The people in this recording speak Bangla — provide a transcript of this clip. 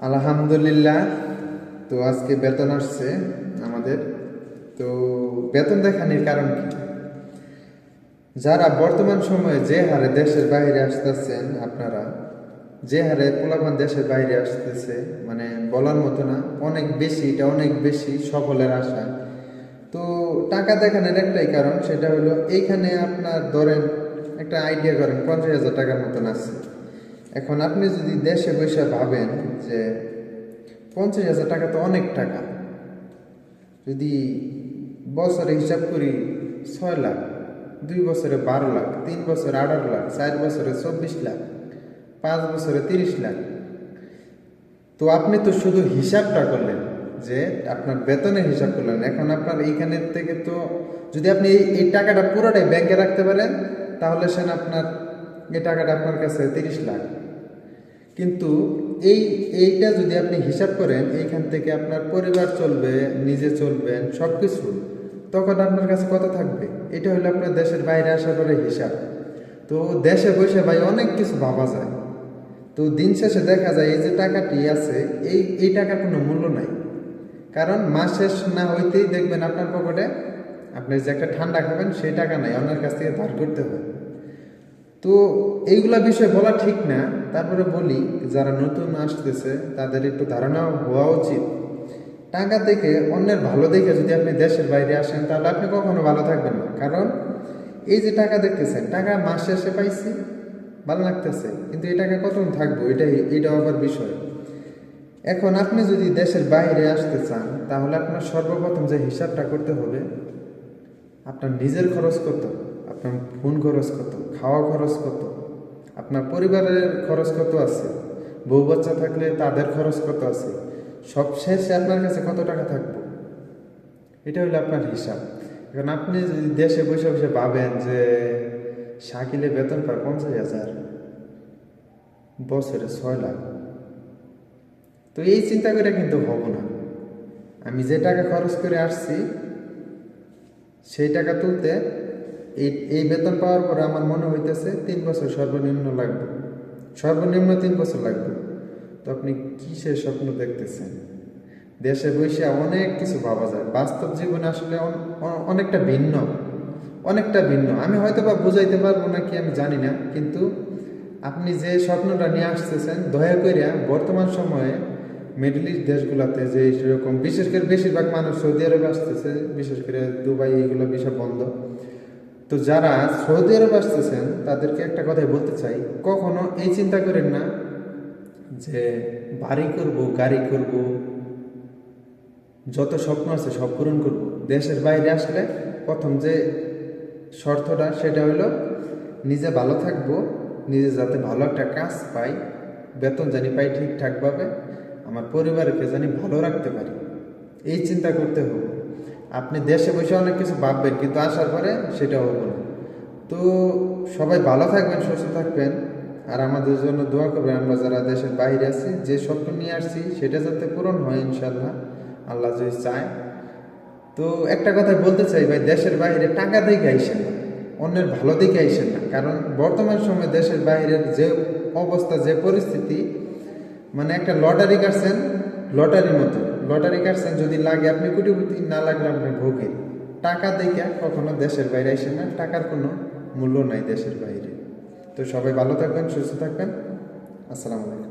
আলহামদুলিল্লাহ। তো আজকে বেতন আসছে আমাদের। তো বেতন দেখানোর কারণ কি? যারা বর্তমান সময়ে যে হারে দেশের বাইরে আসতেছেন, আপনারা যে হারে পোলাপান দেশের বাইরে আসতেছে, মানে বলার মতো না, অনেক বেশি, এটা অনেক বেশি সফলের আশা। তো টাকা দেখানোর একটাই কারণ, সেটা হলো এইখানে আপনার ধরেন একটা আইডিয়া করেন 50,000 টাকার মতন আছে। এখন আপনি যদি দেশে বসে ভাবেন যে 50,000 টাকা তো অনেক টাকা, যদি বছরে হিসাব করি 6 লাখ, 2 বছরে 12 লাখ, 3 বছরে 18 লাখ, 4 বছরে 24 লাখ, 5 বছরে 30 লাখ। তো আপনি তো শুধু হিসাবটা করলেন, যে আপনার বেতনের হিসাব করলেন। এখন আপনার এইখানের থেকে তো যদি আপনি এই টাকাটা পুরোটাই ব্যাংকে রাখতে পারেন, তাহলে সেন আপনার এই টাকাটা আপনার কাছে 30 লাখ। কিন্তু এইটা যদি আপনি হিসাব করেন, এইখান থেকে আপনার পরিবার চলবে, নিজে চলবেন, সব কিছু, তখন আপনার কাছে কত থাকবে? এটা হলো আপনার দেশের বাইরে আসার পরে হিসাব। তো দেশে বসে ভাই অনেক কিছু ভাবা যায়। তো দিন শেষে দেখা যায় এই যে টাকাটি আছে, এই টাকার কোনো মূল্য নাই। কারণ মাস শেষ না হইতেই দেখবেন আপনার পকেটে আপনি যে একটা ঠান্ডা খাবেন সেই টাকা নাই, অন্যের কাছ থেকে ধার করতে হয়। তো এইগুলা বিষয় বলা ঠিক না, তারপরে বলি যারা নতুন আসতেছে তাদের একটু ধারণা হওয়া উচিত। টাকা দেখে, অন্যের ভালো দেখে যদি আপনি দেশের বাইরে আসেন, তাহলে আপনি কখনো ভালো থাকবেন না। কারণ এই যে টাকা দেখতেছেন, টাকা মাস শেষে পাইছি, ভালো লাগতেছে, কিন্তু এই টাকা কতক্ষণ থাকবো, এটাও আবার বিষয়। এখন আপনি যদি দেশের বাইরে আসতে চান, তাহলে আপনার সর্বপ্রথম যে হিসাবটা করতে হবে, আপনার নিজের খরচ কত, আপনার ফোন খরচ কত, খাওয়া খরচ কত, আপনার পরিবারের খরচ কত আছে, বউ বাচ্চা থাকলে তাদের খরচ কত আছে, সব শেষে আপনার কাছে কত টাকা থাকবে, এটা হলো আপনার হিসাব। এখন আপনি যদি দেশে বসে বসে ভাবেন যে শাকিলে বেতন পায় 50,000, বছরে 6 লাখ, তো এই চিন্তা করে কিন্তু হবো না। আমি যে টাকা খরচ করে আসছি, সেই টাকা তুলতে এই বেতন পাওয়ার পরে আমার মনে হইতেছে 3 বছর সর্বনিম্ন লাগবে, সর্বনিম্ন 3 বছর লাগবে। তো আপনি কিসের স্বপ্ন দেখতেছেন? দেশে বসে অনেক কিছু ভাবা যায়। বাস্তব জীবনে আসলে অনেকটা ভিন্ন, অনেকটা ভিন্ন। আমি হয়তো বা বুঝাইতে পারবো না কি আমি জানি না, কিন্তু আপনি যে স্বপ্নটা নিয়ে আসতেছেন, দয়া করে বর্তমান সময়ে মিডল ইস্ট দেশগুলোতে যে সেরকম, বিশেষ করে বেশিরভাগ মানুষ সৌদি আরবে আসতেছে, বিশেষ করে দুবাই, এইগুলো বিষয় বন্ধ। তো যারা সৌদি আরব আসতেছেন তাদেরকে একটা কথাই বলতে চাই, কখনো এই চিন্তা করেন না যে বাড়ি করব, গাড়ি করব, যত স্বপ্ন আছে সব পূরণ করব। দেশের বাইরে আসলে প্রথম যে শর্তটা, সেটা হলো নিজে ভালো থাকবো, নিজে যাতে ভালো একটা কাজ পাই, বেতন জানি পাই ঠিকঠাকভাবে, আমার পরিবারকে জানি ভালো রাখতে পারি, এই চিন্তা করতে হবে। আপনি দেশে বসে অনেক কিছু ভাববেন, কিন্তু আসার পরে সেটা হবে না। তো সবাই ভালো থাকবেন, সুস্থ থাকবেন, আর আমাদের জন্য দোয়া করবেন। আমরা যারা দেশের বাইরে আছি, যে স্বপ্ন নিয়ে আসছি সেটা যাতে পূরণ হয় ইনশাল্লাহ, আল্লাহ যদি চায়। তো একটা কথা বলতে চাই ভাই, দেশের বাইরে টাকা দেখে আইসেন না, অন্যের ভালো দেখে আইসেন না। কারণ বর্তমান সময়ে দেশের বাইরের যে অবস্থা, যে পরিস্থিতি, মানে একটা লটারি কাটছেন, লটারির মতো লটারি কাটছেন, যদি লাগে আপনি কোটিপতি, না লাগলে আপনি ভোগের। টাকা দেখে কখনো দেশের বাইরে আইসেন না, টাকার কোনো মূল্য নাই দেশের বাইরে। তো সবাই ভালো থাকবেন, সুস্থ থাকবেন। আসসালামু আলাইকুম।